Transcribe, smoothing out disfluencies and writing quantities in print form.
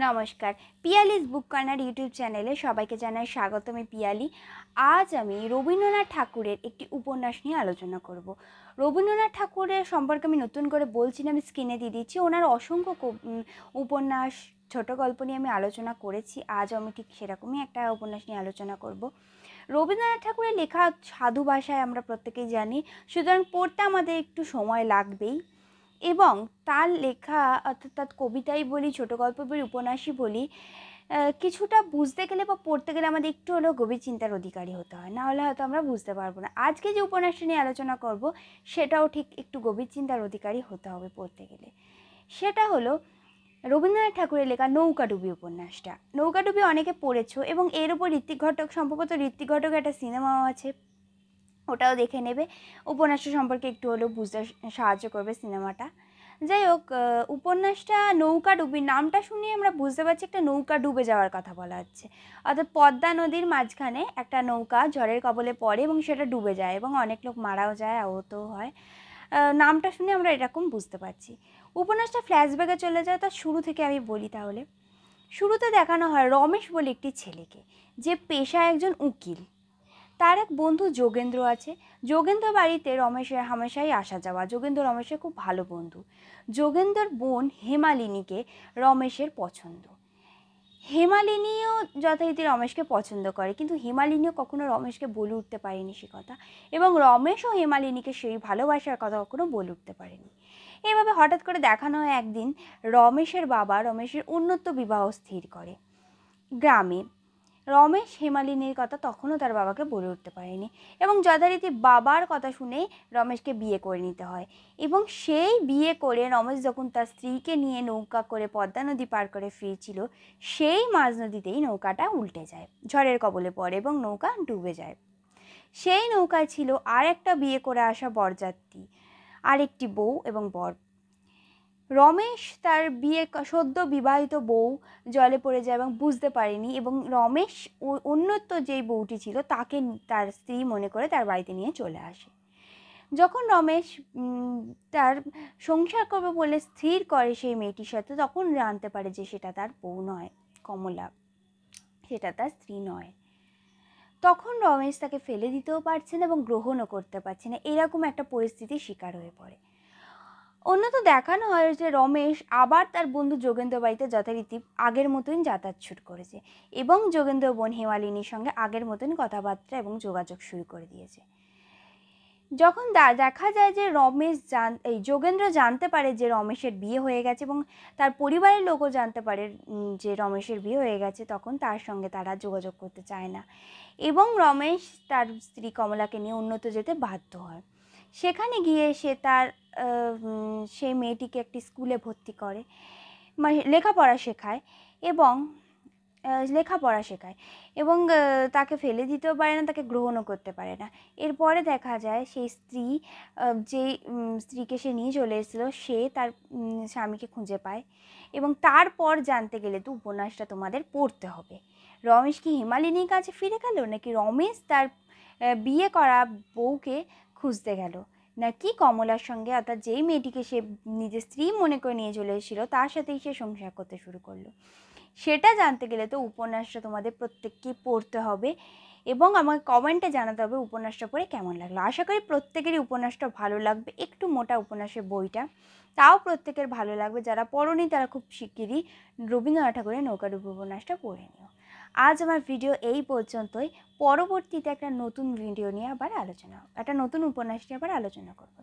নমস্কার, পিয়ালিস বুক corner YouTube চ্যানেলে সবাইকে জানাই স্বাগত। আমি পিয়ালি। আজ আমি রবীন্দ্রনাথ ঠাকুরের একটি উপন্যাস নিয়ে আলোচনা করব। রবীন্দ্রনাথ ঠাকুরের সম্পর্কে আমি নতুন করে বলছি না, আমি স্ক্রিনে দিয়ে দিচ্ছি। ওনার অসংখ্য উপন্যাস, ছোট গল্প নিয়ে আমি আলোচনা করেছি। আজও আমি ঠিক সেরকমই একটা উপন্যাস নিয়ে আলোচনা করব। রবীন্দ্রনাথ ঠাকুরের লেখা সাধু ভাষায় আমরা প্রত্যেকেই জানি, সুতরাং পড়তে আমাদের একটু সময় লাগবেই। এবং তার লেখা অর্থাৎ কবিতাই বলি, ছোটো গল্প বলি, উপন্যাসই বলি, কিছুটা বুঝতে গেলে বা পড়তে গেলে আমাদের একটু হলেও গভীর চিন্তার অধিকারী হতে হয়, না হলে হয়তো আমরা বুঝতে পারবো না। আজকে যে উপন্যাসটা নিয়ে আলোচনা করব সেটাও ঠিক একটু গভীর চিন্তার অধিকারী হতে হবে পড়তে গেলে। সেটা হলো রবীন্দ্রনাথ ঠাকুরের লেখা নৌকাডুবি উপন্যাসটা। নৌকাডুবি অনেকে পড়েছো এবং এর উপর ঋত্বিক ঘটক, সম্ভবত ঋত্বিক ঘটকের একটা সিনেমাও আছে, ওটাও দেখে নেবে। উপন্যাসটা সম্পর্কে একটু হলেও বুঝতে সাহায্য করবে সিনেমাটা। যাই হোক, উপন্যাসটা নৌকাডুবি নামটা শুনে আমরা বুঝতে পারছি একটা নৌকা ডুবে যাওয়ার কথা বলা হচ্ছে। অর্থাৎ পদ্মা নদীর মাঝখানে একটা নৌকা ঝড়ের কবলে পড়ে এবং সেটা ডুবে যায় এবং অনেক লোক মারাও যায়, আহতও হয়। নামটা শুনে আমরা এরকম বুঝতে পারছি। উপন্যাসটা ফ্ল্যাশব্যাকে চলে যায়, তার শুরু থেকে আমি বলি তাহলে। শুরুতে দেখানো হয় রমেশ বলে একটি ছেলেকে, যে পেশায় একজন উকিল। তার এক বন্ধু যোগেন্দ্র আছে। যোগেন্দ্র বাড়িতে রমেশের হামেশাই আসা যাওয়া। যোগেন্দ্র রমেশের খুব ভালো বন্ধু। যোগেন্দ্রর বোন হেমালিনীকে রমেশের পছন্দ। হেমালিনীও যথারীতি রমেশকে পছন্দ করে, কিন্তু হেমালিনীও কখনো রমেশকে বলে উঠতে পারেনি সে কথা, এবং রমেশও হেমালিনীকে সেই ভালোবাসার কথা কখনো বলে উঠতে পারেনি। এভাবে হঠাৎ করে দেখানো হয় একদিন রমেশের বাবা রমেশের উন্নত বিবাহ স্থির করে গ্রামে। রমেশ হেমালিনীর কথা তখনও তার বাবাকে বলে উঠতে পারেনি, এবং যথারীতি বাবার কথা শুনেই রমেশকে বিয়ে করে নিতে হয়। এবং সেই বিয়ে করে রমেশ যখন তার স্ত্রীকে নিয়ে নৌকা করে পদ্মা নদী পার করে ফিরছিল, সেই মাঝ নদীতেই নৌকাটা উল্টে যায়, ঝড়ের কবলে পড়ে এবং নৌকা ডুবে যায়। সেই নৌকায় ছিল আর একটা বিয়ে করে আসা বরযাত্রী, আরেকটি বউ এবং বর। রমেশ তার সদ্য বিবাহিত বউ জলে পড়ে যায় এবং বুঝতে পারেনি, এবং রমেশ অন্যত্র যেই বউটি ছিল তাকে তার স্ত্রী মনে করে তার বাড়িতে নিয়ে চলে আসে। যখন রমেশ তার সংসার করবে বলে স্থির করে সেই মেয়েটির সাথে, তখন জানতে পারে যে সেটা তার বউ নয়, কমলা, সেটা তার স্ত্রী নয়। তখন রমেশ তাকে ফেলে দিতেও পারছে না এবং গ্রহণও করতে পারছে না, এরকম একটা পরিস্থিতির শিকার হয়ে পড়ে। অন্যত দেখানো হয় যে রমেশ আবার তার বন্ধু যোগেন্দ্র বাড়িতে যথারীতি আগের মতোই যাতায়াত শুরু করেছে, এবং যোগেন্দ্র বোন হেমালিনীর সঙ্গে আগের মতন কথাবার্তা এবং যোগাযোগ শুরু করে দিয়েছে। যখন দেখা যায় যে যোগেন্দ্র জানতে পারে যে রমেশের বিয়ে হয়ে গেছে, এবং তার পরিবারের লোকও জানতে পারে যে রমেশের বিয়ে হয়ে গেছে, তখন তার সঙ্গে তারা যোগাযোগ করতে চায় না, এবং রমেশ তার স্ত্রী কমলাকে নিয়ে উন্নত যেতে বাধ্য হয়। সেখানে গিয়ে সে তার সেই মেয়েটিকে একটি স্কুলে ভর্তি করে, মানে লেখাপড়া শেখায়, এবং তাকে ফেলে দিতেও পারে না, তাকে গ্রহণও করতে পারে না। এরপরে দেখা যায় সেই স্ত্রী, যে স্ত্রীকে সে নিয়ে চলে এসেছিল, সে তার স্বামীকে খুঁজে পায়। এবং তারপর জানতে গেলে তো উপন্যাসটা তোমাদের পড়তে হবে। রমেশ কি হেমালিনীর কাছে ফিরে গেল, নাকি রমেশ তার বিয়ে করা বউকে খুঁজতে গেল, নাকি কমলার সঙ্গে, অর্থাৎ যেই মেয়েটিকে সে নিজের স্ত্রী মনে করে নিয়ে চলে এসেছিল তার সাথেই সে সংসার করতে শুরু করলো, সেটা জানতে গেলে তো উপন্যাসটা তোমাদের প্রত্যেককেই পড়তে হবে, এবং আমাকে কমেন্টে জানাতে হবে উপন্যাসটা পড়ে কেমন লাগলো। আশা করি প্রত্যেকেরই উপন্যাসটা ভালো লাগবে। একটু মোটা উপন্যাসের বইটা, তাও প্রত্যেকের ভালো লাগবে। যারা পড়োনি তারা খুব শিগগিরই রবীন্দ্রনাথ ঠাকুরের নৌকাডুবি উপন্যাসটা পড়ে নিও। আজ আমার ভিডিও এই পর্যন্তই। পরবর্তীতে একটা নতুন ভিডিও নিয়ে আবার একটা নতুন উপন্যাস নিয়ে আবার আলোচনা করবো।